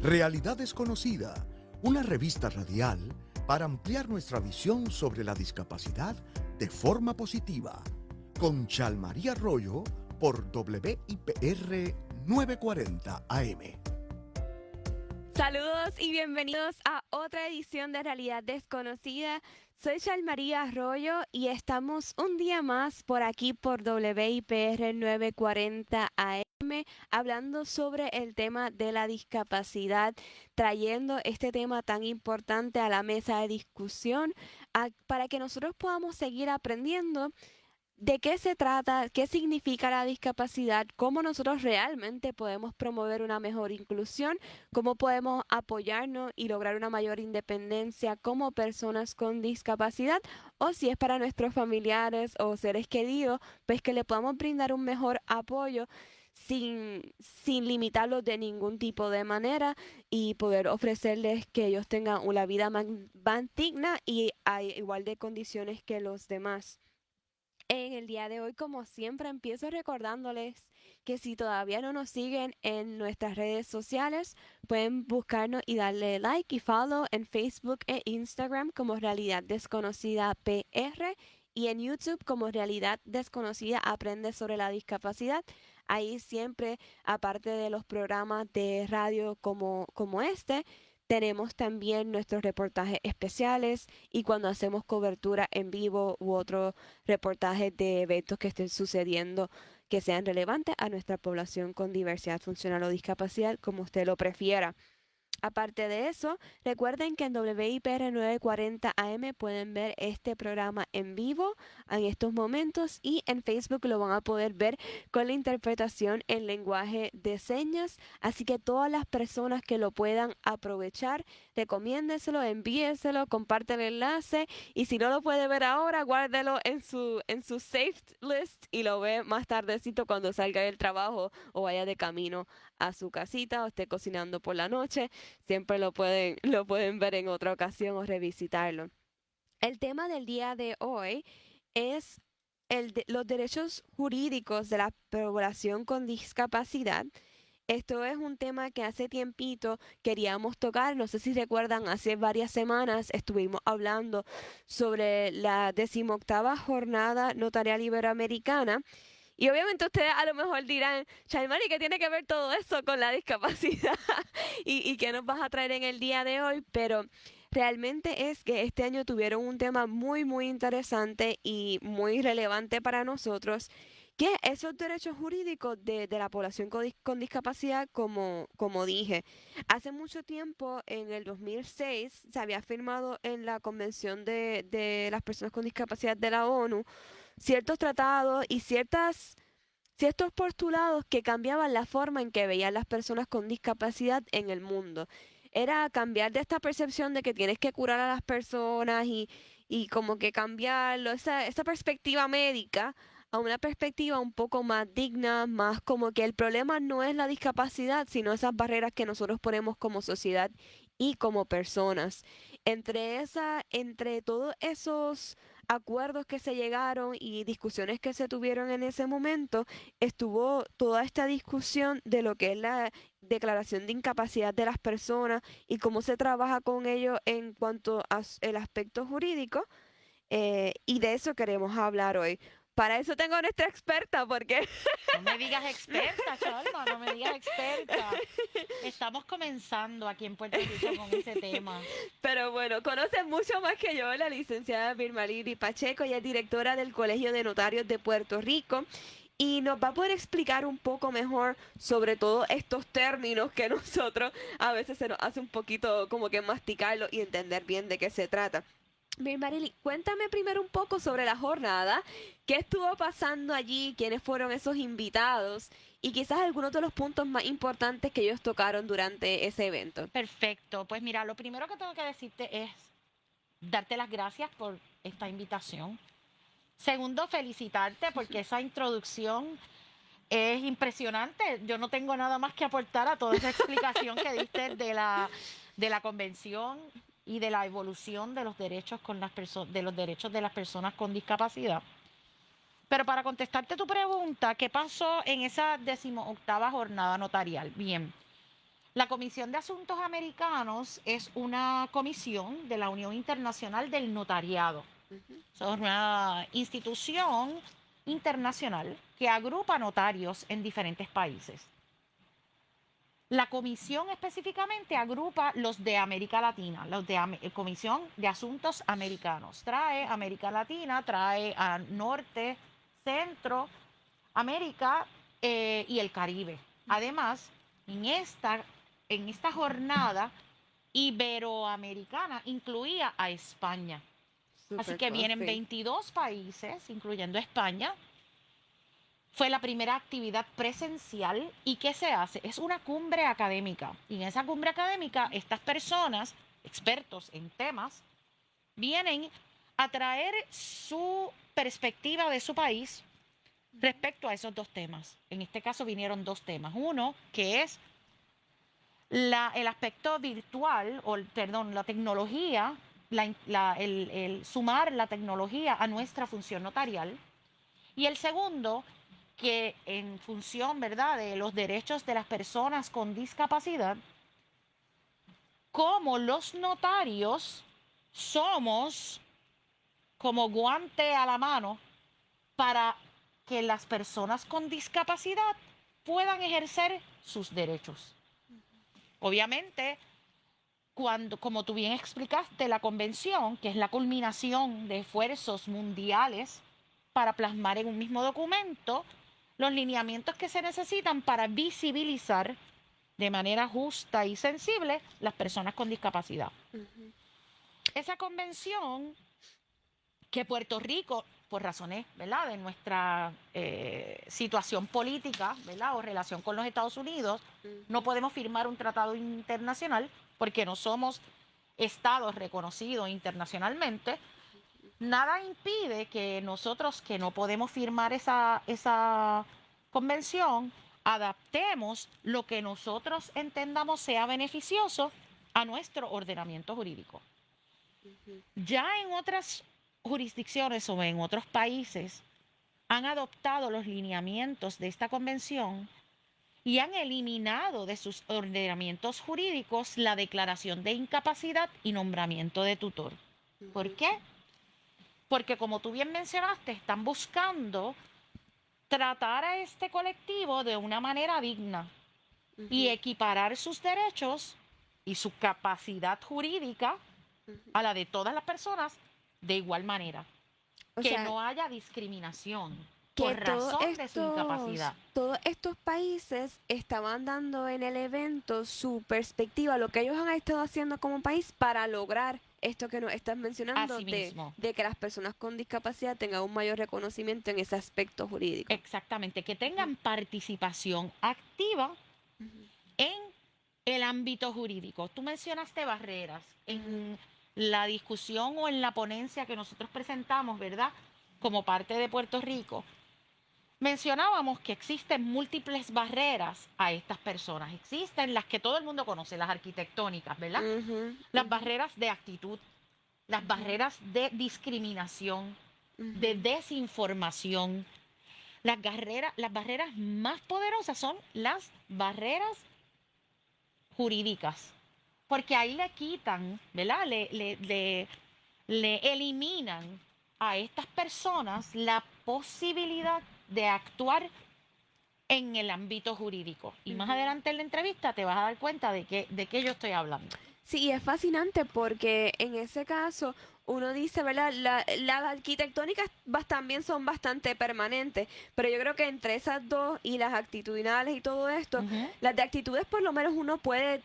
Realidad Desconocida, una revista radial para ampliar nuestra visión sobre la discapacidad de forma positiva. Con Chalmaría Arroyo por WIPR 940 AM. Saludos y bienvenidos a otra edición de Realidad Desconocida. Soy Chalmaría Arroyo y estamos un día más por aquí por WIPR 940 AM hablando sobre el tema de la discapacidad, trayendo este tema tan importante a la mesa de discusión para que nosotros podamos seguir aprendiendo de qué se trata, qué significa la discapacidad, cómo nosotros realmente podemos promover una mejor inclusión, cómo podemos apoyarnos y lograr una mayor independencia como personas con discapacidad, o si es para nuestros familiares o seres queridos, pues que le podamos brindar un mejor apoyo sin limitarlos de ningún tipo de manera y poder ofrecerles que ellos tengan una vida más digna y a igual de condiciones que los demás. En el día de hoy, como siempre, empiezo recordándoles que si todavía no nos siguen en nuestras redes sociales, pueden buscarnos y darle like y follow en Facebook e Instagram como Realidad Desconocida PR y en YouTube como Realidad Desconocida Aprende sobre la Discapacidad. Ahí siempre, aparte de los programas de radio como este, tenemos también nuestros reportajes especiales y cuando hacemos cobertura en vivo u otros reportajes de eventos que estén sucediendo que sean relevantes a nuestra población con diversidad funcional o discapacidad, como usted lo prefiera. Aparte de eso, recuerden que en WIPR 940 AM pueden ver este programa en vivo en estos momentos y en Facebook lo van a poder ver con la interpretación en lenguaje de señas. Así que todas las personas que lo puedan aprovechar, recomiéndeselo, envíeselo, comparte el enlace y si no lo puede ver ahora, guárdelo en su saved list y lo ve más tardecito cuando salga del trabajo o vaya de camino a su casita o esté cocinando por la noche. Siempre lo pueden ver en otra ocasión o revisitarlo. El tema del día de hoy es los derechos jurídicos de la población con discapacidad. Esto es un tema que hace tiempito queríamos tocar. No sé si recuerdan, hace varias semanas estuvimos hablando sobre la 18ª Jornada Notarial Iberoamericana. Y obviamente ustedes a lo mejor dirán, Shaimari, ¿qué tiene que ver todo eso con la discapacidad? ¿Y qué nos vas a traer en el día de hoy? Pero realmente es que este año tuvieron un tema muy, muy interesante y muy relevante para nosotros, que esos derechos jurídicos de la población con discapacidad, como dije. Hace mucho tiempo, en el 2006, se había firmado en la Convención de las Personas con Discapacidad de la ONU ciertos tratados y ciertos postulados que cambiaban la forma en que veían las personas con discapacidad en el mundo. Era cambiar de esta percepción de que tienes que curar a las personas y como que cambiarlo, esa perspectiva médica a una perspectiva un poco más digna, más como que el problema no es la discapacidad, sino esas barreras que nosotros ponemos como sociedad y como personas. Entre todos esos acuerdos que se llegaron y discusiones que se tuvieron en ese momento, estuvo toda esta discusión de lo que es la declaración de incapacidad de las personas y cómo se trabaja con ello en cuanto al aspecto jurídico, y de eso queremos hablar hoy. Para eso tengo a nuestra experta, porque No me digas experta, Chalma, no me digas experta. Estamos comenzando aquí en Puerto Rico con ese tema. pero bueno, conoce mucho más que yo la licenciada Birmaliri Pacheco, ella es directora del Colegio de Notarios de Puerto Rico y nos va a poder explicar un poco mejor sobre todos estos términos que nosotros a veces se nos hace un poquito como que masticarlo y entender bien de qué se trata. Birmaliri, cuéntame primero un poco sobre la jornada, qué estuvo pasando allí, quiénes fueron esos invitados y quizás algunos de los puntos más importantes que ellos tocaron durante ese evento. Perfecto. Pues mira, lo primero que tengo que decirte es darte las gracias por esta invitación. Segundo, felicitarte porque esa introducción es impresionante. Yo no tengo nada más que aportar a toda esa explicación que diste de la convención y de la evolución de los derechos de los derechos de las personas con discapacidad. Pero para contestarte tu pregunta, ¿qué pasó en esa 18ª jornada notarial? Bien, La Comisión de Asuntos Americanos es una comisión de la Unión Internacional del Notariado. Es una institución internacional que agrupa notarios en diferentes países. La comisión específicamente agrupa los de América Latina, los de Comisión de Asuntos Americanos. Trae América Latina, trae a Norte, Centro, América y el Caribe. Además, en esta jornada iberoamericana incluía a España. Así que vienen 22 países, incluyendo España. Fue la primera actividad presencial. ¿Y qué se hace? Es una cumbre académica. Y en esa cumbre académica, estas personas, expertos en temas, vienen a traer su perspectiva de su país respecto a esos dos temas. En este caso vinieron dos temas. Uno, que es el aspecto virtual, la tecnología, el sumar la tecnología a nuestra función notarial. Y el segundo, que en función, ¿verdad?, de los derechos de las personas con discapacidad, como los notarios somos como guante a la mano para que las personas con discapacidad puedan ejercer sus derechos. Obviamente, como tú bien explicaste, la convención, que es la culminación de esfuerzos mundiales para plasmar en un mismo documento los lineamientos que se necesitan para visibilizar de manera justa y sensible las personas con discapacidad. Esa convención que Puerto Rico, por razones, ¿verdad?, de nuestra situación política, ¿verdad?, o relación con los Estados Unidos, no podemos firmar un tratado internacional porque no somos estados reconocidos internacionalmente. Nada impide que nosotros, que no podemos firmar esa convención, adaptemos lo que nosotros entendamos sea beneficioso a nuestro ordenamiento jurídico. Ya en otras jurisdicciones o en otros países han adoptado los lineamientos de esta convención y han eliminado de sus ordenamientos jurídicos la declaración de incapacidad y nombramiento de tutor. ¿Por qué? Porque, como tú bien mencionaste, están buscando tratar a este colectivo de una manera digna y equiparar sus derechos y su capacidad jurídica a la de todas las personas de igual manera. Que no haya discriminación por razón de su incapacidad. Todos estos países estaban dando en el evento su perspectiva, lo que ellos han estado haciendo como país para lograr esto que nos estás mencionando, de que las personas con discapacidad tengan un mayor reconocimiento en ese aspecto jurídico. Exactamente, que tengan participación activa en el ámbito jurídico. Tú mencionaste barreras en la discusión o en la ponencia que nosotros presentamos, ¿verdad?, como parte de Puerto Rico. Mencionábamos que existen múltiples barreras a estas personas. Existen las que todo el mundo conoce, las arquitectónicas, ¿verdad? Las barreras de actitud, las barreras de discriminación, de desinformación. Las barreras más poderosas son las barreras jurídicas, porque ahí le quitan, ¿verdad?, le eliminan a estas personas la posibilidad de actuar en el ámbito jurídico. Y más adelante en la entrevista te vas a dar cuenta de qué yo estoy hablando. Sí, y es fascinante porque en ese caso uno dice, ¿verdad? Las arquitectónicas también son bastante permanentes, pero yo creo que entre esas dos y las actitudinales y todo esto, las de actitudes por lo menos uno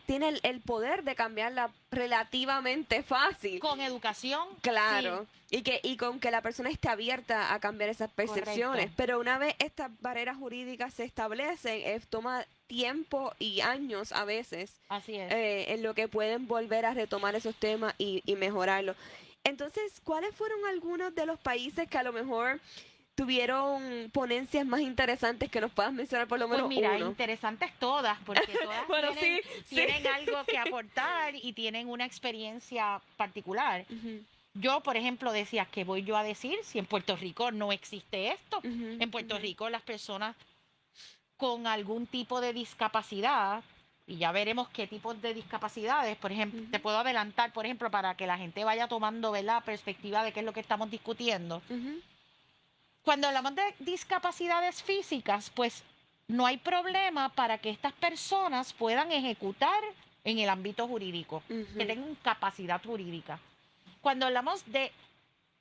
tiene el poder de cambiarla relativamente fácil. Con educación. Claro. Sí. Y con que la persona esté abierta a cambiar esas percepciones. Correcto. Pero una vez estas barreras jurídicas se establecen, toma tiempo y años a veces. Así es. En lo que pueden volver a retomar esos temas y mejorarlo. Entonces, ¿cuáles fueron algunos de los países que a lo mejor tuvieron ponencias más interesantes que nos puedas mencionar por lo menos Pues mira, uno? interesantes todas, porque todas Bueno, tienen algo que aportar y tienen una experiencia particular. Yo, por ejemplo, decía, ¿qué voy yo a decir si en Puerto Rico no existe esto? En Puerto Rico las personas con algún tipo de discapacidad y ya veremos qué tipos de discapacidades, por ejemplo, te puedo adelantar, por ejemplo, para que la gente vaya tomando, ¿verdad?, perspectiva de qué es lo que estamos discutiendo. Cuando hablamos de discapacidades físicas, pues no hay problema para que estas personas puedan ejecutar en el ámbito jurídico, que tengan capacidad jurídica. Cuando hablamos de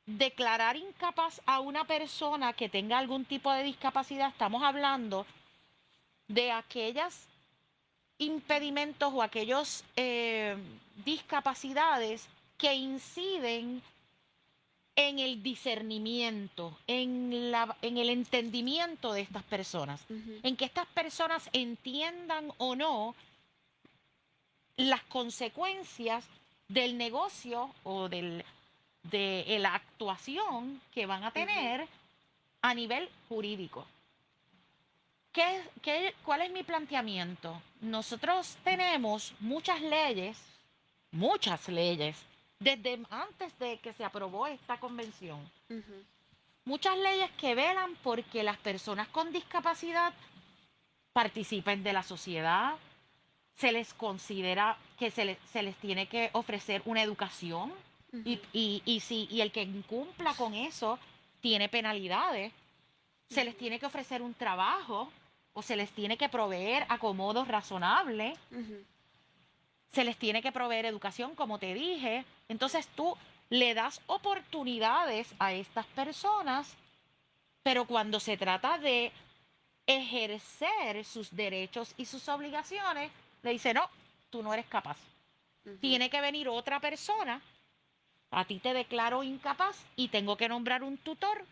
declarar incapaz a una persona que tenga algún tipo de discapacidad, estamos hablando de aquellos impedimentos o aquellos discapacidades que inciden en el discernimiento, en el entendimiento de estas personas, en que estas personas entiendan o no las consecuencias del negocio o de la actuación que van a tener a nivel jurídico. ¿Cuál es mi planteamiento? Nosotros tenemos muchas leyes, desde antes de que se aprobó esta convención. Muchas leyes que velan porque las personas con discapacidad participen de la sociedad, se les considera que se les tiene que ofrecer una educación y el que incumpla con eso tiene penalidades, se les tiene que ofrecer un trabajo o se les tiene que proveer acomodos razonables, se les tiene que proveer educación, como te dije. Entonces tú le das oportunidades a estas personas, pero cuando se trata de ejercer sus derechos y sus obligaciones, le dice, no, tú no eres capaz. Tiene que venir otra persona, a ti te declaro incapaz y tengo que nombrar un tutor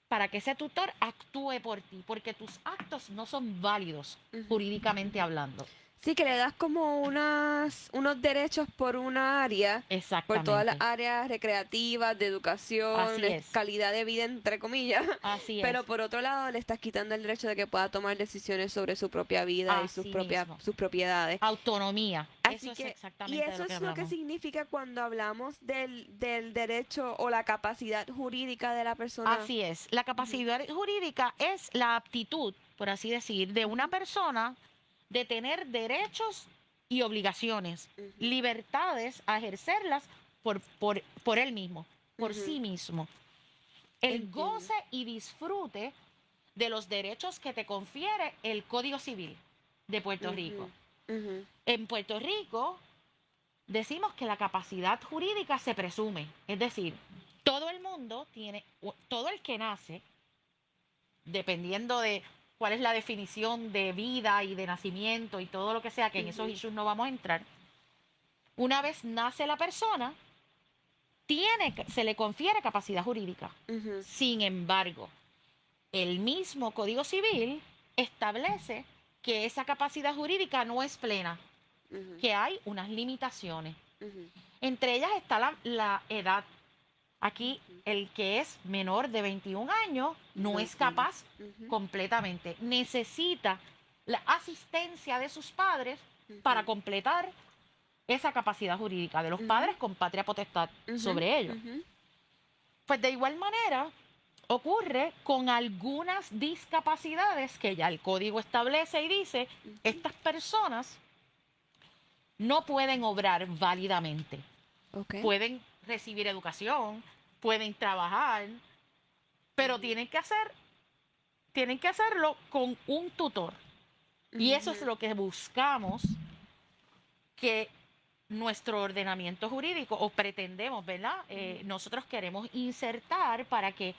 para que ese tutor actúe por ti, porque tus actos no son válidos jurídicamente hablando. Sí, que le das como unos derechos por una área, por Exactamente. todas las áreas recreativas, de educación, Así de es. calidad de vida, entre comillas. Así es. Pero por otro lado, le estás quitando el derecho de que pueda tomar decisiones sobre su propia vida y Así mismo. sus propiedades. Autonomía. Así Eso que, es exactamente y de eso lo que es lo que hablamos. significa cuando hablamos del derecho o la capacidad jurídica de la persona. Así es. La capacidad jurídica es la aptitud, por así decir, de una persona de tener derechos y obligaciones, libertades a ejercerlas por él mismo, por sí mismo. El Entiendo. goce y disfrute de los derechos que te confiere el Código Civil de Puerto Rico. En Puerto Rico decimos que la capacidad jurídica se presume, es decir, todo el mundo tiene, todo el que nace, dependiendo de cuál es la definición de vida y de nacimiento y todo lo que sea, que en esos issues no vamos a entrar, una vez nace la persona, se le confiere capacidad jurídica. Sin embargo, el mismo Código Civil establece que esa capacidad jurídica no es plena, que hay unas limitaciones. Entre ellas está la edad. Aquí el que es menor de 21 años no es capaz completamente. Necesita la asistencia de sus padres para completar esa capacidad jurídica de los padres con patria potestad sobre ellos. Pues de igual manera ocurre con algunas discapacidades que ya el código establece y dice, estas personas no pueden obrar válidamente. Pueden recibir educación, pueden trabajar, pero tienen que hacerlo con un tutor. Y eso es lo que buscamos que nuestro ordenamiento jurídico, o pretendemos, ¿verdad? Nosotros queremos insertar para que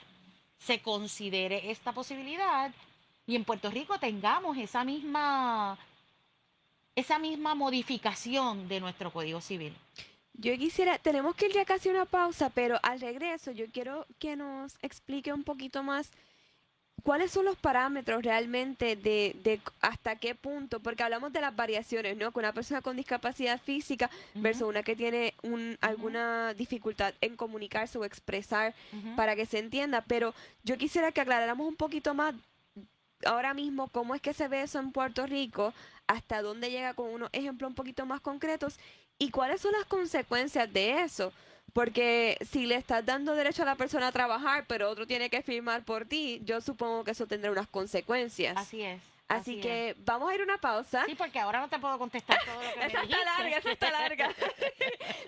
se considere esta posibilidad y en Puerto Rico tengamos esa misma modificación de nuestro Código Civil. Yo quisiera, tenemos que ir ya casi a una pausa, pero al regreso yo quiero que nos explique un poquito más cuáles son los parámetros realmente de hasta qué punto, porque hablamos de las variaciones, ¿no? Con una persona con discapacidad física versus una que tiene alguna dificultad en comunicarse o expresar para que se entienda, pero yo quisiera que aclaráramos un poquito más ahora mismo cómo es que se ve eso en Puerto Rico, hasta dónde llega con unos ejemplos un poquito más concretos y cuáles son las consecuencias de eso. Porque si le estás dando derecho a la persona a trabajar, pero otro tiene que firmar por ti, yo supongo que eso tendrá unas consecuencias. Así es. Así Así que vamos a ir a una pausa. Sí, porque ahora no te puedo contestar todo lo que me Esa está dijiste. larga, esa está larga.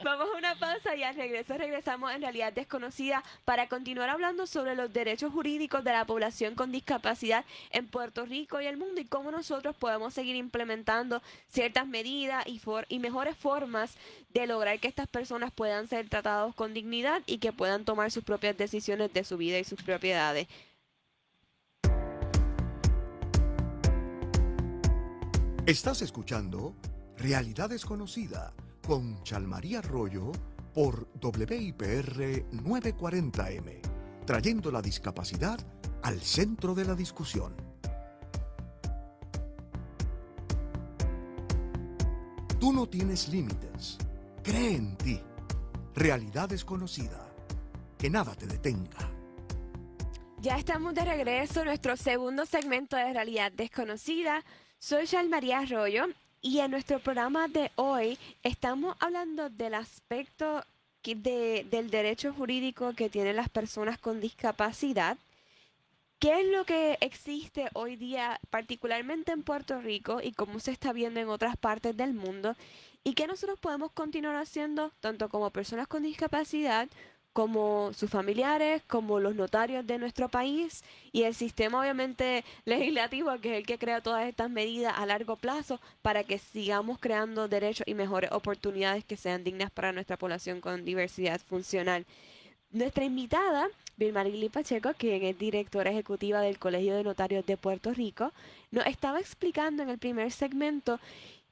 Vamos a una pausa y al regreso regresamos en Realidad Desconocida para continuar hablando sobre los derechos jurídicos de la población con discapacidad en Puerto Rico y el mundo y cómo nosotros podemos seguir implementando ciertas medidas y mejores formas de lograr que estas personas puedan ser tratados con dignidad y que puedan tomar sus propias decisiones de su vida y sus propiedades. Estás escuchando Realidad Desconocida con Chalmarí Arroyo por WIPR 940M, trayendo la discapacidad al centro de la discusión. Tú no tienes límites. Cree en ti. Realidad Desconocida. Que nada te detenga. Ya estamos de regreso en nuestro segundo segmento de Realidad Desconocida. Soy Chalmarí Arroyo y en nuestro programa de hoy estamos hablando del aspecto del derecho jurídico que tienen las personas con discapacidad. ¿Qué es lo que existe hoy día, particularmente en Puerto Rico y cómo se está viendo en otras partes del mundo? ¿Y qué nosotros podemos continuar haciendo, tanto como personas con discapacidad, como sus familiares, como los notarios de nuestro país y el sistema obviamente legislativo, que es el que crea todas estas medidas a largo plazo para que sigamos creando derechos y mejores oportunidades que sean dignas para nuestra población con diversidad funcional? Nuestra invitada, Vilmarily Pacheco, quien es directora ejecutiva del Colegio de Notarios de Puerto Rico, nos estaba explicando en el primer segmento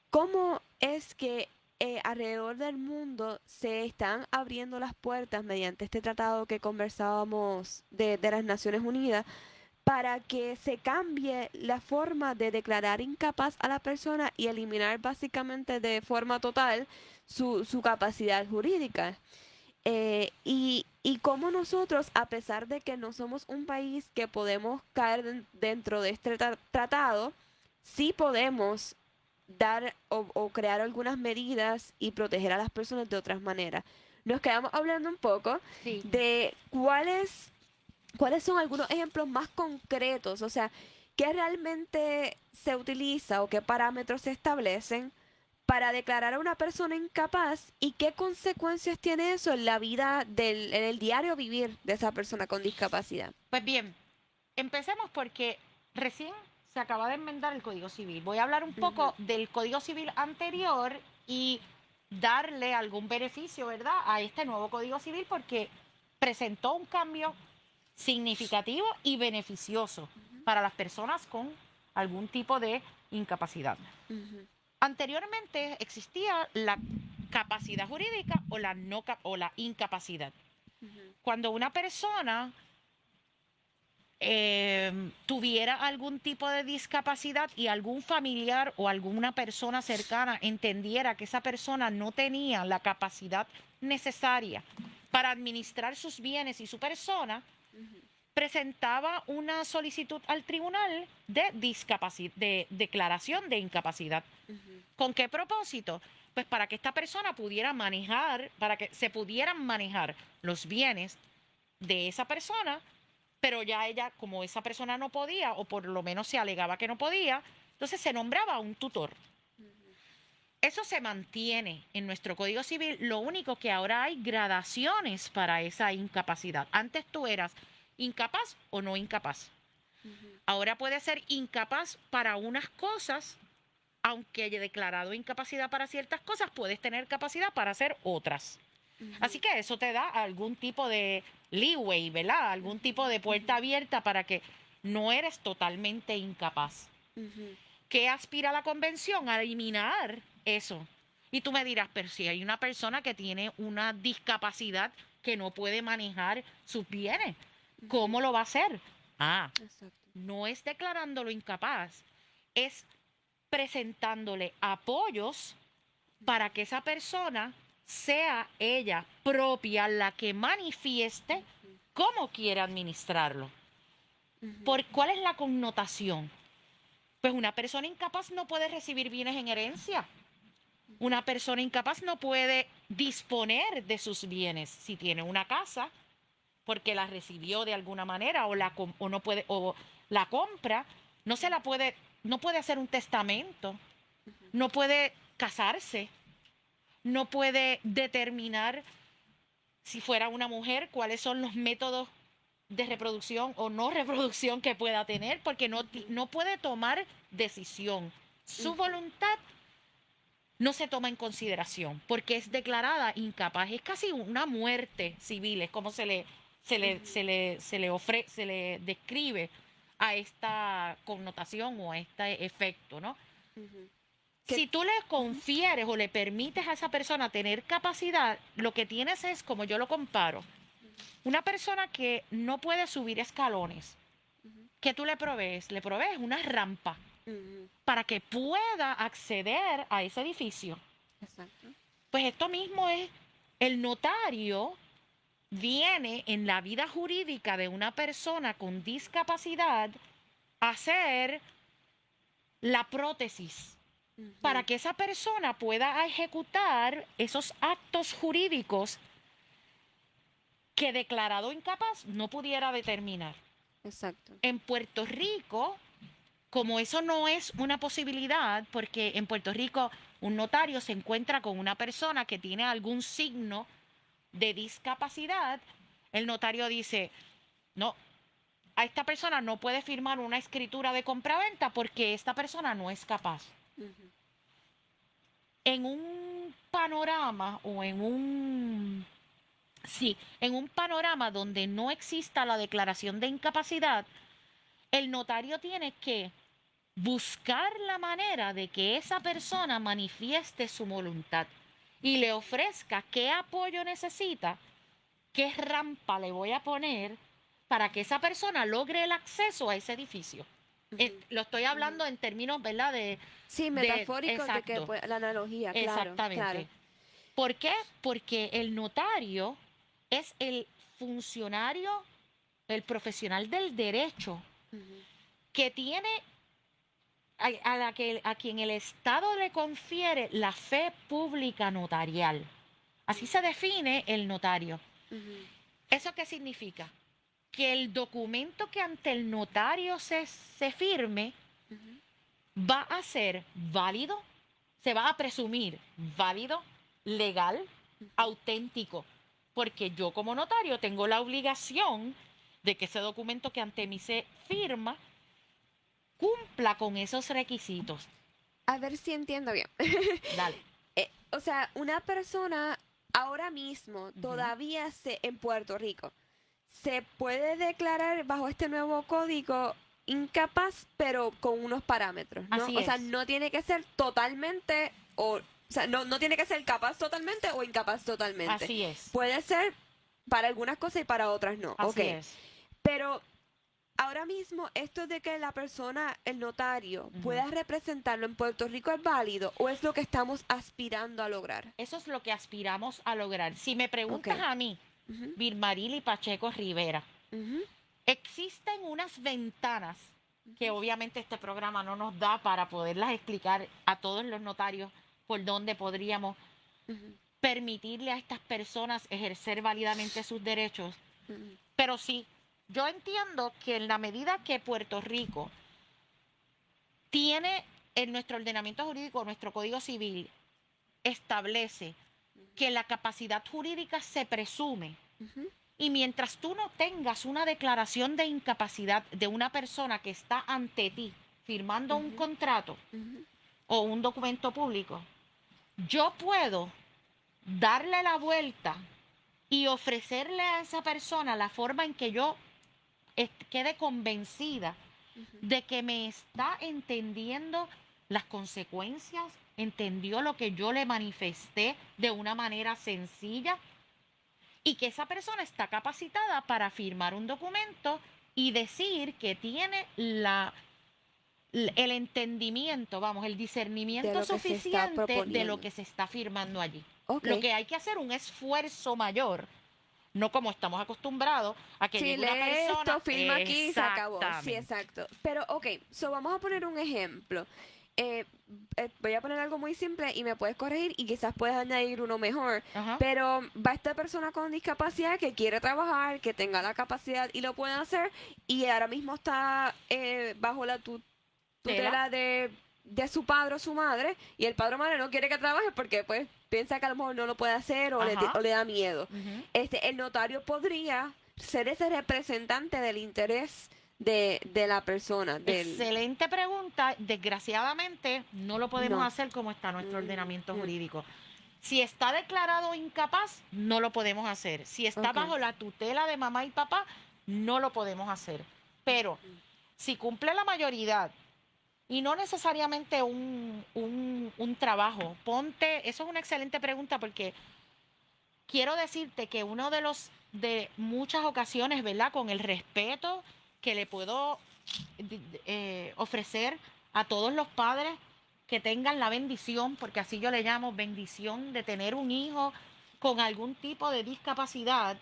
cómo es que alrededor del mundo se están abriendo las puertas mediante este tratado que conversábamos de las Naciones Unidas para que se cambie la forma de declarar incapaz a la persona y eliminar básicamente de forma total su capacidad jurídica. Y cómo nosotros, a pesar de que no somos un país que podemos caer dentro de este tratado, sí podemos dar o crear algunas medidas y proteger a las personas de otras maneras. Nos quedamos hablando un poco Sí. de cuáles son algunos ejemplos más concretos, o sea, qué realmente se utiliza o qué parámetros se establecen para declarar a una persona incapaz y qué consecuencias tiene eso en la vida en el diario vivir de esa persona con discapacidad. Pues bien, empecemos porque recién se acaba de enmendar el Código Civil. Voy a hablar un poco del Código Civil anterior y darle algún beneficio, ¿verdad?, a este nuevo Código Civil porque presentó un cambio significativo y beneficioso para las personas con algún tipo de incapacidad. Anteriormente existía la capacidad jurídica o la incapacidad. Cuando una persona tuviera algún tipo de discapacidad y algún familiar o alguna persona cercana entendiera que esa persona no tenía la capacidad necesaria para administrar sus bienes y su persona, presentaba una solicitud al tribunal de declaración de incapacidad. ¿Con qué propósito? Pues para que esta persona pudiera manejar, para que se pudieran manejar los bienes de esa persona, pero ya ella, como esa persona no podía, o por lo menos se alegaba que no podía, entonces se nombraba un tutor. Eso se mantiene en nuestro Código Civil, lo único que ahora hay gradaciones para esa incapacidad. Antes tú eras incapaz o no incapaz. Ahora puedes ser incapaz para unas cosas, aunque haya declarado incapacidad para ciertas cosas, puedes tener capacidad para hacer otras. Así que eso te da algún tipo de leeway, ¿verdad? Algún tipo de puerta abierta para que no eres totalmente incapaz. ¿Qué aspira la convención? A eliminar eso. Y tú me dirás, pero si hay una persona que tiene una discapacidad que no puede manejar sus bienes, ¿cómo lo va a hacer? Exacto. No es declarándolo incapaz, es presentándole apoyos para que esa persona sea ella propia la que manifieste cómo quiere administrarlo. ¿Cuál es la connotación? Pues una persona incapaz no puede recibir bienes en herencia. Una persona incapaz no puede disponer de sus bienes. Si tiene una casa, porque la recibió de alguna manera o la compra, no se la puede no puede hacer un testamento, no puede casarse, no puede determinar, si fuera una mujer, cuáles son los métodos de reproducción o no reproducción que pueda tener, porque no puede tomar decisión. Su voluntad no se toma en consideración porque es declarada incapaz. Es casi una muerte civil, es como se le describe a esta connotación o a este efecto, ¿no? Si tú le confieres o le permites a esa persona tener capacidad, lo que tienes es, como yo lo comparo, una persona que no puede subir escalones, ¿qué tú le provees? Le provees una rampa para que pueda acceder a ese edificio. Exacto. Pues esto mismo es, el notario viene en la vida jurídica de una persona con discapacidad a hacer la prótesis para que esa persona pueda ejecutar esos actos jurídicos que declarado incapaz no pudiera determinar. Exacto. En Puerto Rico, como eso no es una posibilidad, porque en Puerto Rico un notario se encuentra con una persona que tiene algún signo de discapacidad, el notario dice, no, a esta persona no puede firmar una escritura de compraventa porque esta persona no es capaz. En un panorama o en un panorama donde no exista la declaración de incapacidad, el notario tiene que buscar la manera de que esa persona manifieste su voluntad y le ofrezca qué apoyo necesita, qué rampa le voy a poner para que esa persona logre el acceso a ese edificio. Lo estoy hablando en términos, ¿verdad? Sí, metafóricos de que exacto. pues, la analogía, claro. Exactamente. Claro. ¿Por qué? Porque el notario es el funcionario, el profesional del derecho que tiene a quien el Estado le confiere la fe pública notarial. Así se define el notario. ¿Eso qué significa? Que el documento que ante el notario se firme va a ser válido, se va a presumir válido, legal, auténtico, porque yo como notario tengo la obligación de que ese documento que ante mí se firma cumpla con esos requisitos. A ver si entiendo bien. Dale. O sea, una persona ahora mismo, todavía en Puerto Rico, se puede declarar bajo este nuevo código incapaz, pero con unos parámetros, ¿no? Así o sea, es. no tiene que ser totalmente, o sea, no tiene que ser capaz totalmente o incapaz totalmente. Así es. Puede ser para algunas cosas y para otras no. Así Okay. es. Pero ahora mismo, esto de que la persona, el notario, pueda representarlo en Puerto Rico, ¿es válido o es lo que estamos aspirando a lograr? Eso es lo que aspiramos a lograr. Si me preguntas Ok. a mí, Vilmarili Pacheco Rivera, existen unas ventanas que obviamente este programa no nos da para poderlas explicar a todos los notarios por dónde podríamos permitirle a estas personas ejercer válidamente sus derechos. Pero sí, yo entiendo que en la medida que Puerto Rico tiene en nuestro ordenamiento jurídico, nuestro Código Civil, establece que la capacidad jurídica se presume. Y mientras tú no tengas una declaración de incapacidad de una persona que está ante ti firmando un contrato o un documento público, yo puedo darle la vuelta y ofrecerle a esa persona la forma en que yo quede convencida de que me está entendiendo las consecuencias, entendió lo que yo le manifesté de una manera sencilla y que esa persona está capacitada para firmar un documento y decir que tiene el entendimiento, vamos, el discernimiento suficiente de lo que se está firmando allí. Okay. Lo que hay que hacer un esfuerzo mayor, no como estamos acostumbrados a que llegue una persona. Esto, firma aquí y se acabó. Sí, exacto. Pero, ok, vamos a poner un ejemplo. Voy a poner algo muy simple y me puedes corregir y quizás puedes añadir uno mejor. Pero va esta persona con discapacidad que quiere trabajar, que tenga la capacidad y lo puede hacer y ahora mismo está bajo la tutela de su padre o su madre, y el padre o madre no quiere que trabaje porque pues piensa que a lo mejor no lo puede hacer Ajá. o le da miedo. Ujú. El notario podría ser ese representante del interés de la persona. Excelente pregunta. Desgraciadamente, no lo podemos No. hacer como está nuestro ordenamiento Mm, jurídico. Si está declarado incapaz, no lo podemos hacer. Si está Ok. bajo la tutela de mamá y papá, no lo podemos hacer. Pero si cumple la mayoría y no necesariamente un trabajo, ponte, eso es una excelente pregunta porque quiero decirte que uno de muchas ocasiones, ¿verdad? Con el respeto que le puedo ofrecer a todos los padres que tengan la bendición, porque así yo le llamo bendición de tener un hijo con algún tipo de discapacidad,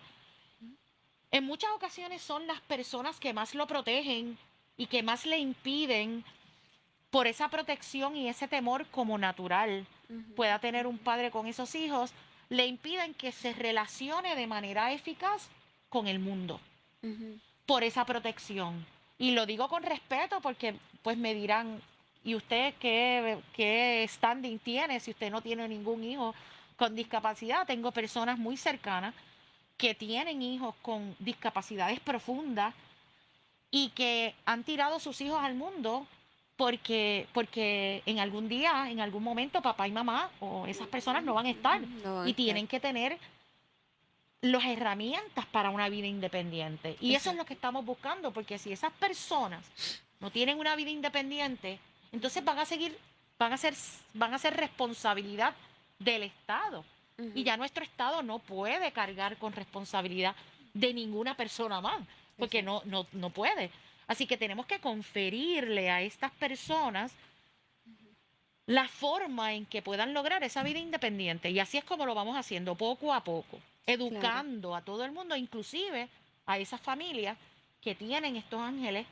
en muchas ocasiones son las personas que más lo protegen y que más le impiden por esa protección y ese temor como natural pueda tener un padre con esos hijos, le impiden que se relacione de manera eficaz con el mundo Ujú. por esa protección. Y lo digo con respeto porque pues me dirán, ¿y usted qué standing tiene si usted no tiene ningún hijo con discapacidad? Tengo personas muy cercanas que tienen hijos con discapacidades profundas y que han tirado sus hijos al mundo porque en algún día, en algún momento, papá y mamá o esas personas no van a estar No van a y estar. tienen que tener las herramientas para una vida independiente. Y eso es lo que estamos buscando, porque si esas personas no tienen una vida independiente, entonces van a ser, van a ser responsabilidad del Estado. Y Ujú. ya nuestro Estado no puede cargar con responsabilidad de ninguna persona más, porque Exacto. no puede. Así que tenemos que conferirle a estas personas la forma en que puedan lograr esa vida independiente. Y así es como lo vamos haciendo, poco a poco, Claro. educando a todo el mundo, inclusive a esas familias que tienen estos ángeles.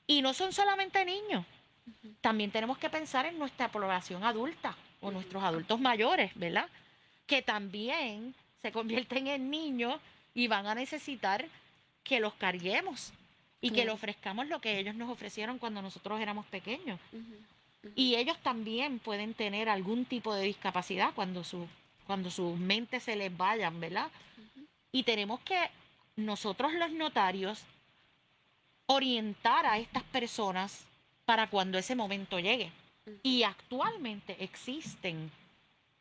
Y no son solamente niños, Ujú. también tenemos que pensar en nuestra población adulta o Ujú. nuestros adultos mayores, ¿verdad? Que también se convierten en niños y van a necesitar que los carguemos y que le Claro. ofrezcamos lo que ellos nos ofrecieron cuando nosotros éramos pequeños. Ujú. Ujú. Y ellos también pueden tener algún tipo de discapacidad cuando sus mentes se les vayan, ¿verdad? Ujú. Y tenemos que nosotros los notarios orientar a estas personas para cuando ese momento llegue. Ujú. Y actualmente existen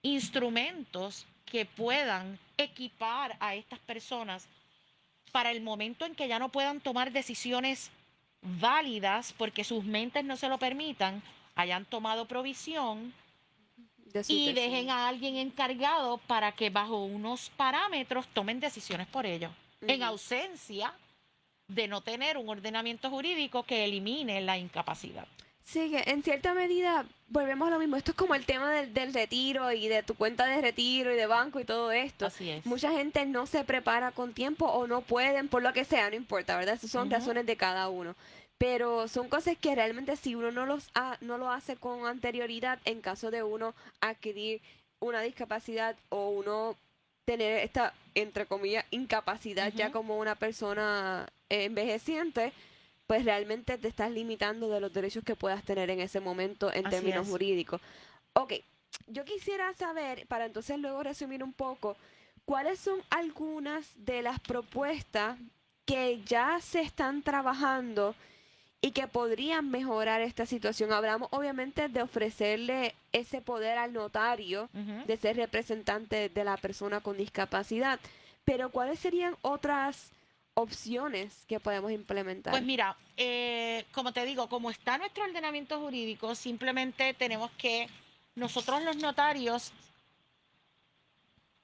instrumentos que puedan equipar a estas personas para el momento en que ya no puedan tomar decisiones válidas porque sus mentes no se lo permitan, hayan tomado provisión De sus y dejen deseos. a alguien encargado para que bajo unos parámetros tomen decisiones por ellos, en Ujú. ausencia de no tener un ordenamiento jurídico que elimine la incapacidad. Sí, que en cierta medida volvemos a lo mismo. Esto es como el tema del retiro y de tu cuenta de retiro y de banco y todo esto. Así es. Mucha gente no se prepara con tiempo o no pueden, por lo que sea, no importa, ¿verdad? Esas son Ujú. razones de cada uno. Pero son cosas que realmente si uno no lo hace con anterioridad, en caso de uno adquirir una discapacidad o uno tener esta, entre comillas, incapacidad ya Ujú. como una persona envejeciente, pues realmente te estás limitando de los derechos que puedas tener en ese momento en Así términos es. jurídicos. Ok, yo quisiera saber, para entonces luego resumir un poco, cuáles son algunas de las propuestas que ya se están trabajando y que podrían mejorar esta situación. Hablamos obviamente de ofrecerle ese poder al notario Ujú. de ser representante de la persona con discapacidad, pero ¿cuáles serían otras opciones que podemos Pues implementar? mira, como te digo, como está nuestro ordenamiento jurídico, simplemente tenemos que nosotros los notarios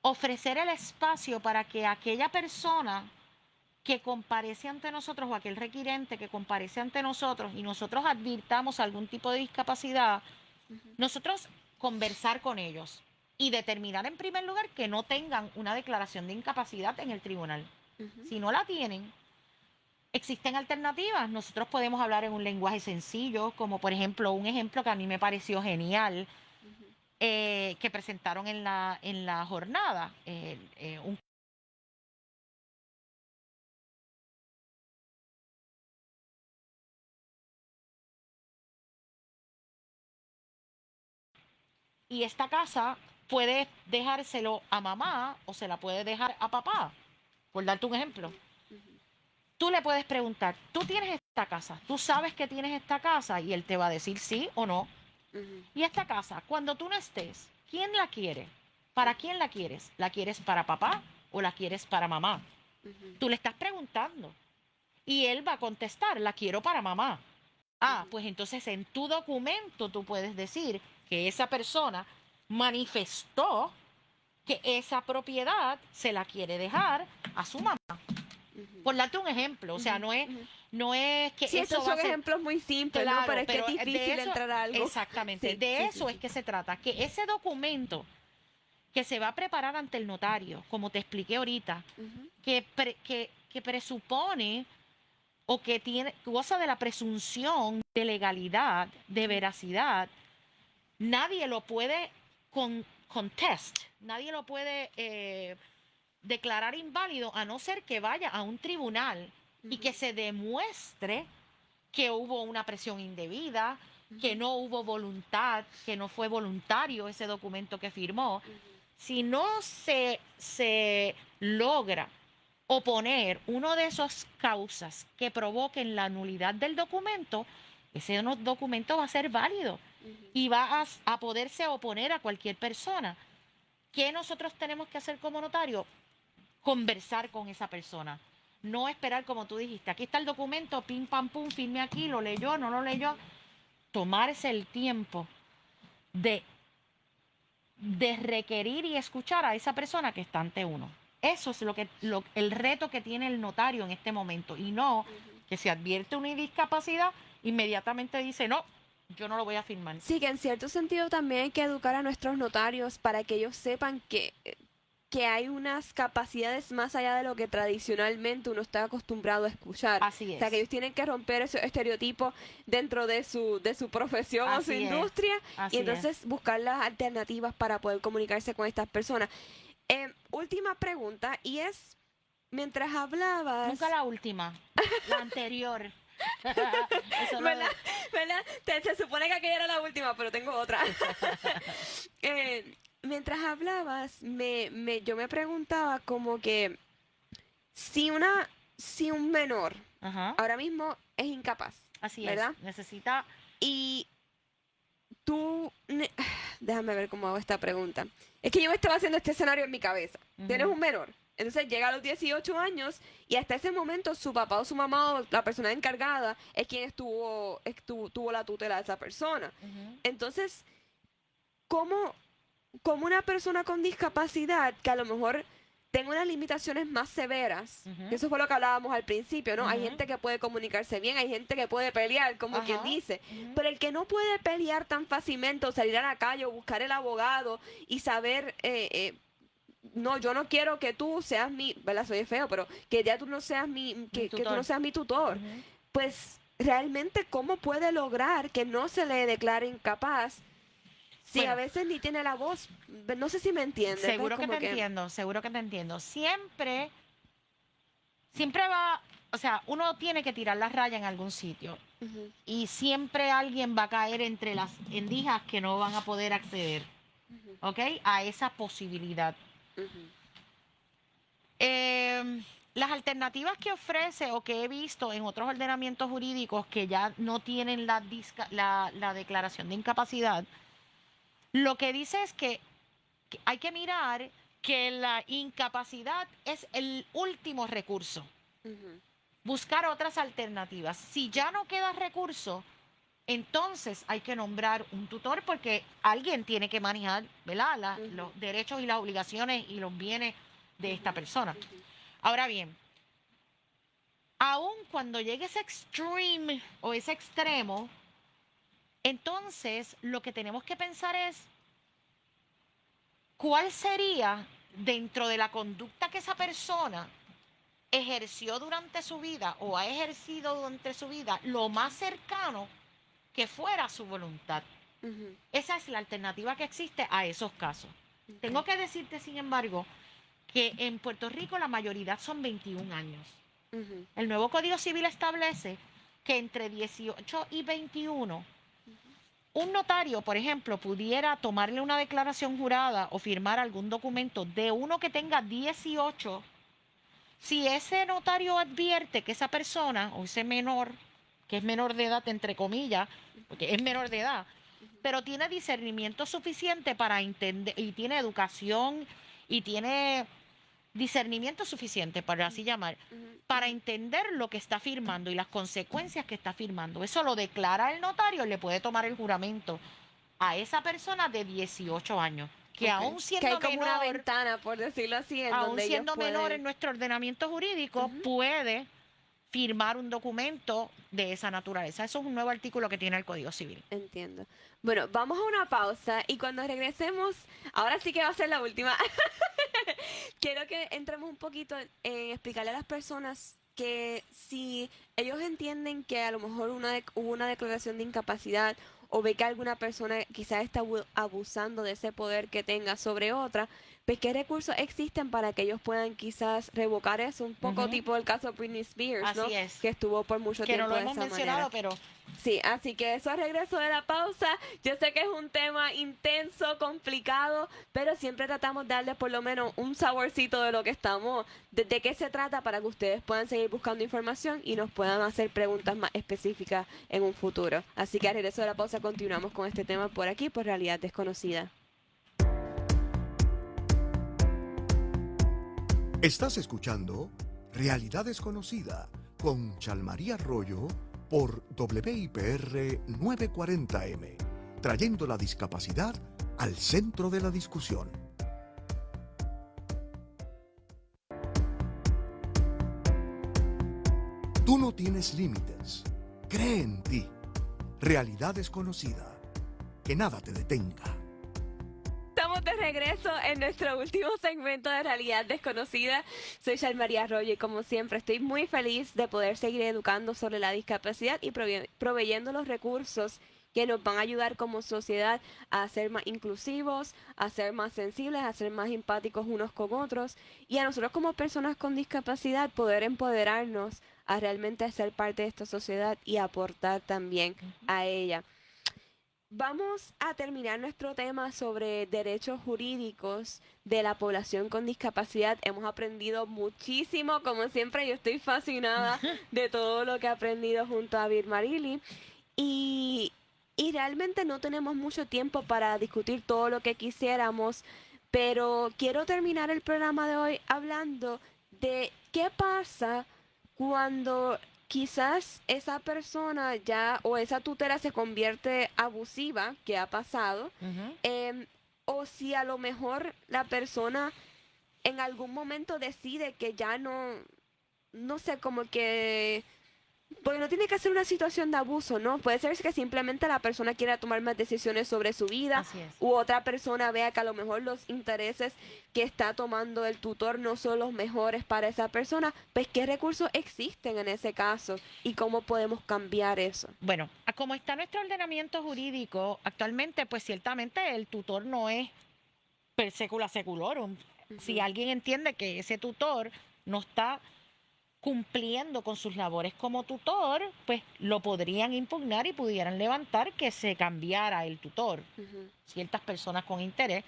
ofrecer el espacio para que aquella persona que comparece ante nosotros o aquel requirente que comparece ante nosotros y nosotros advirtamos algún tipo de discapacidad, Ujú. nosotros conversar con ellos y determinar en primer lugar que no tengan una declaración de incapacidad en el tribunal. Ujú. Si no la tienen, existen alternativas. Nosotros podemos hablar en un lenguaje sencillo, como por ejemplo, un ejemplo que a mí me pareció genial, Ujú. que presentaron en la jornada, un y esta casa puede dejárselo a mamá o se la puede dejar a papá, por darte un ejemplo. Tú le puedes preguntar, ¿tú tienes esta casa? ¿Tú sabes que tienes esta casa? Y él te va a decir sí o no. Y esta casa, cuando tú no estés, ¿quién la quiere? ¿Para quién la quieres? ¿La quieres para papá o la quieres para mamá? Tú le estás preguntando y él va a contestar, la quiero para mamá. Ah, pues entonces en tu documento tú puedes decir que esa persona manifestó que esa propiedad se la quiere dejar a su mamá. Por darte un ejemplo, o sea, no es que Sí, eso estos va son a ser... ejemplos muy simples, Claro, ¿no? Pero es que es de difícil eso, entrar a algo. exactamente, Sí, de sí, eso sí, es que se trata, que ese documento que se va a preparar ante el notario, como te expliqué ahorita, que presupone o que tiene, goza de la presunción de legalidad, de veracidad, nadie lo puede contest, nadie lo puede declarar inválido a no ser que vaya a un tribunal y que se demuestre que hubo una presión indebida, que no hubo voluntad, que no fue voluntario ese documento que firmó. Si no se logra oponer una de esas causas que provoquen la nulidad del documento, ese documento va a ser válido y va a poderse oponer a cualquier persona. ¿Qué nosotros tenemos que hacer como notario? Conversar con esa persona. No esperar como tú dijiste, aquí está el documento, pim, pam, pum, firme aquí, lo leyó, no lo leyó. Tomarse el tiempo de requerir y escuchar a esa persona que está ante uno. Eso es el reto que tiene el notario en este momento. Y no que se advierte una discapacidad, inmediatamente dice, no, yo no lo voy a firmar. Sí, que en cierto sentido también hay que educar a nuestros notarios para que ellos sepan que hay unas capacidades más allá de lo que tradicionalmente uno está acostumbrado a escuchar. Así O sea, que es. ellos tienen que romper esos estereotipos dentro de su profesión o su Así es. industria Así y entonces buscar las alternativas para poder comunicarse con estas personas. Última pregunta, y es, mientras hablabas... Nunca la última, la anterior. Eso no- ¿Verdad? ¿Verdad? Se supone que aquella era la última, pero tengo otra. Mientras hablabas, yo me preguntaba como que si un menor Ajá, ahora mismo es incapaz, así ¿verdad? es. Necesita, Y tú, déjame ver cómo hago esta pregunta. Es que yo me estaba haciendo este escenario en mi cabeza. Tienes un menor, entonces llega a los 18 años y hasta ese momento su papá o su mamá o la persona encargada es quien tuvo la tutela de esa persona. Entonces, ¿cómo, cómo una persona con discapacidad que a lo mejor tenga unas limitaciones más severas, que eso fue lo que hablábamos al principio, ¿no? Hay gente que puede comunicarse bien, hay gente que puede pelear, como quien Ajá, dice, pero el que no puede pelear tan fácilmente o salir a la calle o buscar el abogado y saber, no, yo no quiero que tú seas ¿verdad? Soy feo, pero que ya tú no seas que tú no tutor. seas mi tutor. Pues realmente, ¿cómo puede lograr que no se le declare incapaz si a Bueno. veces ni tiene la voz? No sé si me entiendes. ¿ves? Seguro que Como te entiendo, seguro que te entiendo. Siempre va, o sea, uno tiene que tirar la raya en algún sitio Ujú, y siempre alguien va a caer entre las endijas que no van a poder acceder, ¿ok? A esa posibilidad. ujú, Las alternativas que ofrece o que he visto en otros ordenamientos jurídicos que ya no tienen la declaración de incapacidad, lo que dice es que hay que mirar que la incapacidad es el último recurso. ujú, Buscar otras alternativas. Si ya no queda recurso, entonces hay que nombrar un tutor porque alguien tiene que manejar, ¿verdad? Los derechos y las obligaciones y los bienes de esta persona. Ahora bien, aun cuando llegue ese extreme o ese extremo, entonces lo que tenemos que pensar es cuál sería dentro de la conducta que esa persona ejerció durante su vida o ha ejercido durante su vida lo más cercano que fuera su voluntad. ujú, Esa es la alternativa que existe a esos casos. Tengo que decirte, sin embargo, que en Puerto Rico la mayoría son 21 años. ujú, El nuevo Código Civil establece que entre 18 y 21 un notario, por ejemplo, pudiera tomarle una declaración jurada o firmar algún documento de uno que tenga 18, si ese notario advierte que esa persona o ese menor, que es menor de edad, entre comillas, porque es menor de edad, pero tiene discernimiento suficiente para entender, y tiene educación y tiene discernimiento suficiente, para así llamar, para entender lo que está firmando y las consecuencias que está firmando. Eso lo declara el notario, le puede tomar el juramento a esa persona de 18 años, que aún Que siendo hay como una menor, ventana, por decirlo así, en aún donde ellos siendo menor pueden... en nuestro ordenamiento jurídico, puede firmar un documento de esa naturaleza. Eso es un nuevo artículo que tiene el Código Civil. Entiendo. Bueno, vamos a una pausa y cuando regresemos, ahora sí que va a ser la última. Quiero que entremos un poquito en explicarle a las personas que si ellos entienden que a lo mejor hubo una declaración de incapacidad o ve que alguna persona quizás está abusando de ese poder que tenga sobre otra, pues qué recursos existen para que ellos puedan quizás revocar eso, un poco tipo el caso de Britney Spears, ¿no? Así es. Que estuvo por mucho Que tiempo no lo de hemos esa mencionado, manera. pero Sí, así que eso al regreso de la pausa. Yo sé que es un tema intenso, complicado, pero siempre tratamos de darle por lo menos un saborcito de lo que estamos, de qué se trata para que ustedes puedan seguir buscando información y nos puedan hacer preguntas más específicas en un futuro. Así que al regreso de la pausa continuamos con este tema por aquí, por Realidad Desconocida. Estás escuchando Realidad Desconocida con Chalmaría Arroyo por WIPR 940M, trayendo la discapacidad al centro de la discusión. Tú no tienes límites. Cree en ti. Realidad Desconocida. Que nada te detenga. Estamos de regreso en nuestro último segmento de Realidad Desconocida. Soy Chalmaría Arroyo y como siempre estoy muy feliz de poder seguir educando sobre la discapacidad y proveyendo los recursos que nos van a ayudar como sociedad a ser más inclusivos, a ser más sensibles, a ser más empáticos unos con otros y a nosotros como personas con discapacidad poder empoderarnos a realmente ser parte de esta sociedad y aportar también a ella. Vamos a terminar nuestro tema sobre derechos jurídicos de la población con discapacidad. Hemos aprendido muchísimo, como siempre, yo estoy fascinada de todo lo que he aprendido junto a Bir Marili. Y realmente no tenemos mucho tiempo para discutir todo lo que quisiéramos, pero quiero terminar el programa de hoy hablando de qué pasa cuando quizás esa persona ya o esa tutela se convierte abusiva, que ha pasado, o si a lo mejor la persona en algún momento decide que ya no sé, como que, porque no tiene que ser una situación de abuso, ¿no? Puede ser que simplemente la persona quiera tomar más decisiones sobre su vida, Así es. u otra persona vea que a lo mejor los intereses que está tomando el tutor no son los mejores para esa persona. Pues, ¿qué recursos existen en ese caso y cómo podemos cambiar eso? Bueno, como está nuestro ordenamiento jurídico actualmente, pues ciertamente el tutor no es per secula seculorum. Si alguien entiende que ese tutor no está cumpliendo con sus labores como tutor, pues lo podrían impugnar y pudieran levantar que se cambiara el tutor. Ciertas personas con interés.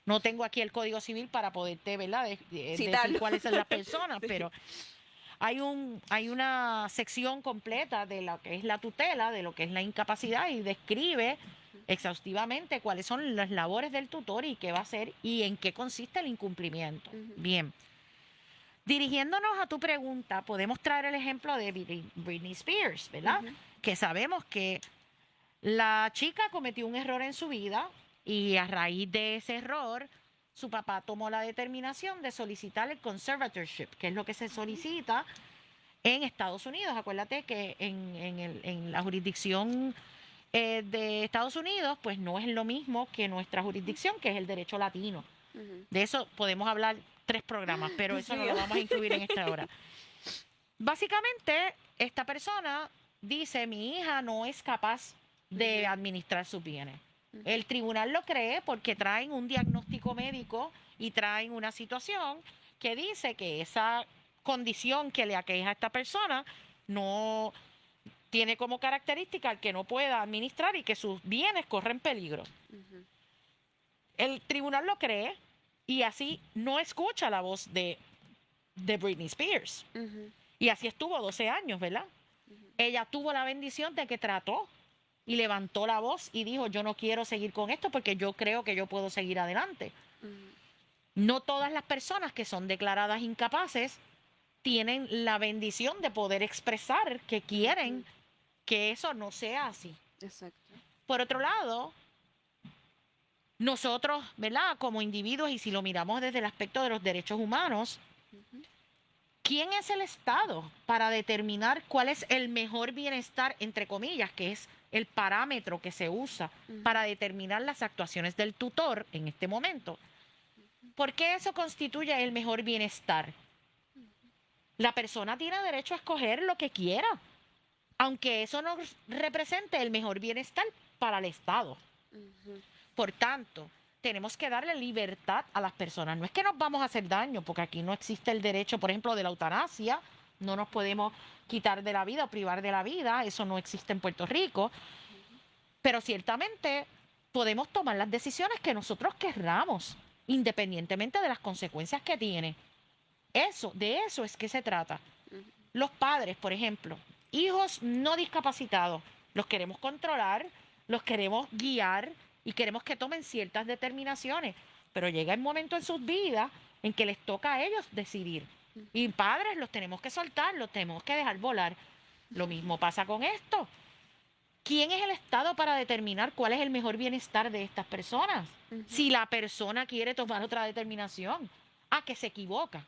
No tengo aquí el Código Civil para poderte, ¿verdad?, decir cuáles son las personas, Sí. pero hay una sección completa de lo que es la tutela, de lo que es la incapacidad y describe exhaustivamente cuáles son las labores del tutor y qué va a hacer y en qué consiste el incumplimiento. Bien. Dirigiéndonos a tu pregunta, podemos traer el ejemplo de Britney Spears, ¿verdad? Que sabemos que la chica cometió un error en su vida y a raíz de ese error, su papá tomó la determinación de solicitar el conservatorship, que es lo que se solicita en Estados Unidos. Acuérdate que en la jurisdicción de Estados Unidos, pues no es lo mismo que nuestra jurisdicción, que es el derecho latino. De eso podemos hablar 3 programas, pero eso no lo vamos a incluir en esta hora. Básicamente, esta persona dice, mi hija no es capaz de administrar sus bienes. El tribunal lo cree porque traen un diagnóstico médico y traen una situación que dice que esa condición que le aqueja a esta persona no tiene como característica el que no pueda administrar y que sus bienes corren peligro. El tribunal lo cree y así no escucha la voz de Britney Spears. Y así estuvo 12 años, ¿verdad? Ella tuvo la bendición de que trató y levantó la voz y dijo, yo no quiero seguir con esto porque yo creo que yo puedo seguir adelante. No todas las personas que son declaradas incapaces tienen la bendición de poder expresar que quieren que eso no sea así. Exacto. Por otro lado, nosotros, ¿verdad? Como individuos, y si lo miramos desde el aspecto de los derechos humanos, ¿quién es el Estado para determinar cuál es el mejor bienestar, entre comillas, que es el parámetro que se usa para determinar las actuaciones del tutor en este momento? ¿Por qué eso constituye el mejor bienestar? La persona tiene derecho a escoger lo que quiera, aunque eso no represente el mejor bienestar para el Estado. Por tanto, tenemos que darle libertad a las personas. No es que nos vamos a hacer daño, porque aquí no existe el derecho, por ejemplo, de la eutanasia. No nos podemos quitar de la vida o privar de la vida. Eso no existe en Puerto Rico. Pero ciertamente podemos tomar las decisiones que nosotros querramos, independientemente de las consecuencias que tiene. De eso es que se trata. Los padres, por ejemplo, hijos no discapacitados, los queremos controlar, los queremos guiar y queremos que tomen ciertas determinaciones, pero llega el momento en sus vidas en que les toca a ellos decidir. Y padres los tenemos que soltar, los tenemos que dejar volar. Lo mismo pasa con esto. ¿Quién es el Estado para determinar cuál es el mejor bienestar de estas personas? Si la persona quiere tomar otra determinación, que se equivoca,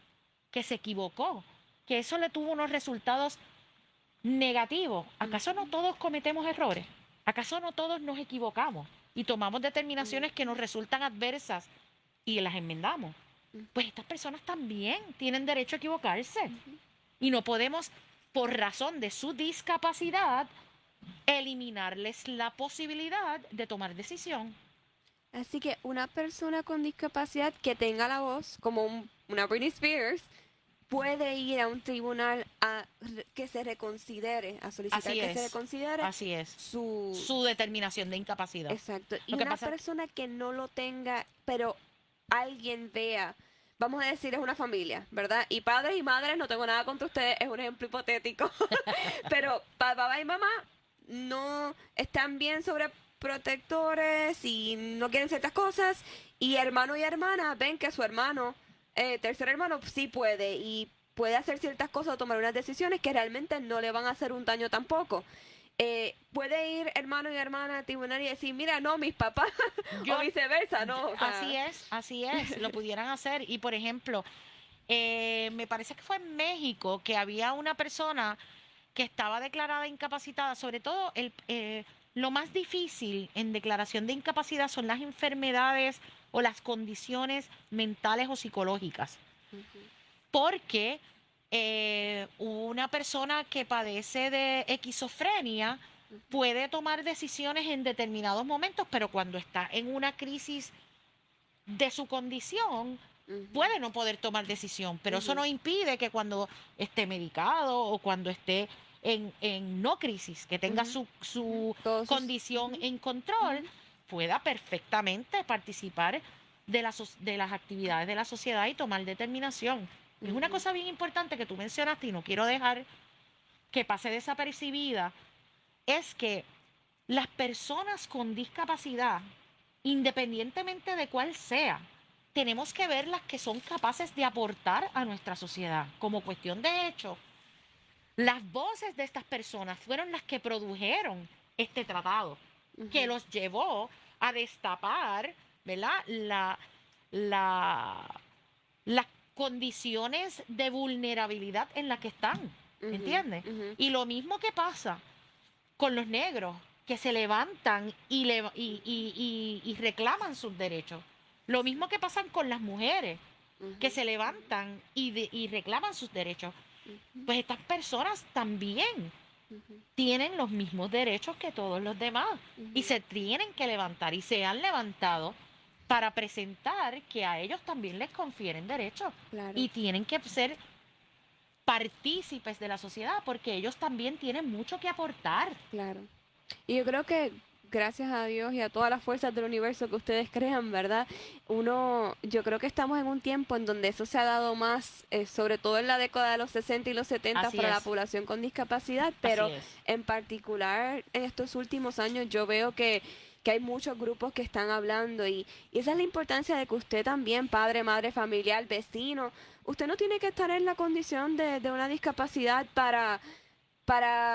que se equivocó, que eso le tuvo unos resultados negativos. ¿Acaso no todos cometemos errores? ¿Acaso no todos nos equivocamos y tomamos determinaciones que nos resultan adversas y las enmendamos? Pues estas personas también tienen derecho a equivocarse. Y no podemos, por razón de su discapacidad, eliminarles la posibilidad de tomar decisión. Así que una persona con discapacidad que tenga la voz, como una Britney Spears, puede ir a un tribunal a que se reconsidere, a solicitar que se reconsidere Así es. Su determinación de incapacidad. Exacto. Y una persona que no lo tenga, pero alguien vea, vamos a decir, es una familia, ¿verdad? Y padres y madres, no tengo nada contra ustedes, es un ejemplo hipotético. Pero papá y mamá no están bien sobreprotectores y no quieren ciertas cosas. Y hermano y hermana ven que su hermano, tercer hermano, sí puede y puede hacer ciertas cosas o tomar unas decisiones que realmente no le van a hacer un daño tampoco. Puede ir hermano y hermana a tribunal y decir, mira, no, mis papás, o viceversa, ¿no? O sea, así es, lo pudieran hacer. Y, por ejemplo, me parece que fue en México que había una persona que estaba declarada incapacitada. Sobre todo, lo más difícil en declaración de incapacidad son las enfermedades o las condiciones mentales o psicológicas. Porque una persona que padece de esquizofrenia puede tomar decisiones en determinados momentos, pero cuando está en una crisis de su condición, puede no poder tomar decisión. Pero eso no impide que cuando esté medicado o cuando esté en no crisis, que tenga su condición en control, pueda perfectamente participar de las actividades de la sociedad y tomar determinación. Es una cosa bien importante que tú mencionaste y no quiero dejar que pase desapercibida, es que las personas con discapacidad, independientemente de cuál sea, tenemos que ver las que son capaces de aportar a nuestra sociedad. Como cuestión de hecho, las voces de estas personas fueron las que produjeron este tratado, que los llevó a destapar, ¿verdad?, las condiciones de vulnerabilidad en las que están, ¿entiendes? Y lo mismo que pasa con los negros, que se levantan y reclaman sus derechos. Lo mismo que pasa con las mujeres, que se levantan y reclaman sus derechos. Pues estas personas también tienen los mismos derechos que todos los demás y se tienen que levantar y se han levantado para presentar que a ellos también les confieren derechos y tienen que ser partícipes de la sociedad, porque ellos también tienen mucho que aportar. Claro. Y yo creo que gracias a Dios y a todas las fuerzas del universo que ustedes crean, ¿verdad? Yo creo que estamos en un tiempo en donde eso se ha dado más, sobre todo en la década de los 60 y los 70 Así para la es. población con discapacidad, pero Así es. en particular en estos últimos años yo veo que hay muchos grupos que están hablando y esa es la importancia de que usted también, padre, madre, familiar, vecino, usted no tiene que estar en la condición de una discapacidad para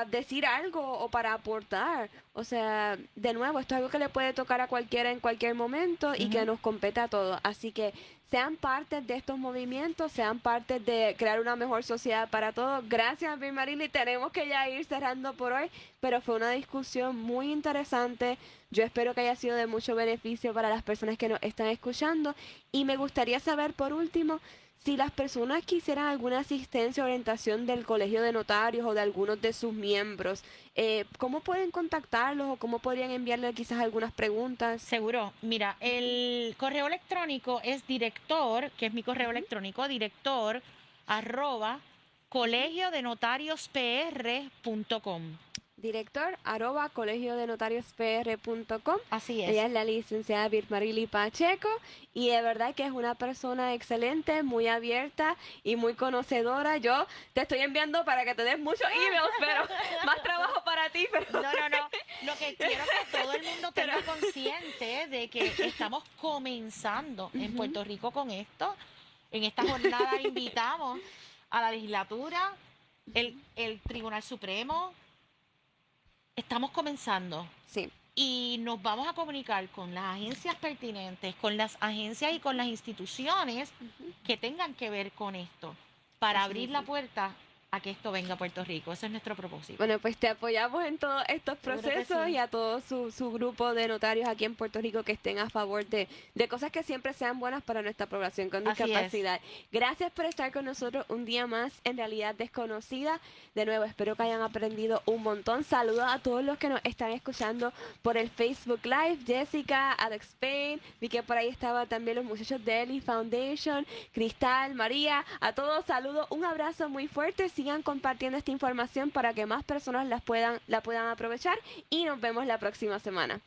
decir algo o para aportar. O sea, de nuevo, esto es algo que le puede tocar a cualquiera en cualquier momento y que Ujú. nos compete a todos. Así que sean parte de estos movimientos, sean parte de crear una mejor sociedad para todos. Gracias, Birmarili. Tenemos que ya ir cerrando por hoy, pero fue una discusión muy interesante. Yo espero que haya sido de mucho beneficio para las personas que nos están escuchando. Y me gustaría saber, por último, si las personas quisieran alguna asistencia o orientación del Colegio de Notarios o de algunos de sus miembros, ¿cómo pueden contactarlos o cómo podrían enviarle quizás algunas preguntas? Seguro. Mira, el correo electrónico es director, que es mi correo Ujú. electrónico, director arroba colegiodenotariuspr.com. Director @colegiodenotariuspr.com. Así es. Ella es la licenciada Birmarili Pacheco y de verdad que es una persona excelente, muy abierta y muy conocedora. Yo te estoy enviando para que te des muchos emails, pero más trabajo para ti. Pero No, no, no. Lo que quiero es que todo el mundo tenga consciente de que estamos comenzando en Puerto Rico con esto. En esta jornada invitamos a la legislatura, el Tribunal Supremo. Estamos comenzando sí, y nos vamos a comunicar con las agencias pertinentes, con las agencias y con las instituciones que tengan que ver con esto, para Así abrir la mismo. puerta a que esto venga a Puerto Rico. Ese es nuestro propósito. Bueno, pues te apoyamos en todos estos Seguro que procesos sí. y a todo su grupo de notarios aquí en Puerto Rico que estén a favor de cosas que siempre sean buenas para nuestra población con Así es. discapacidad. Gracias por estar con nosotros un día más en Realidad Desconocida. De nuevo, espero que hayan aprendido un montón. Saludos a todos los que nos están escuchando por el Facebook Live. Jessica, Alex Payne, vi que por ahí estaban también los muchachos de Eli Foundation, Cristal, María. A todos saludos, un abrazo muy fuerte. Sigan compartiendo esta información para que más personas la puedan aprovechar y nos vemos la próxima semana.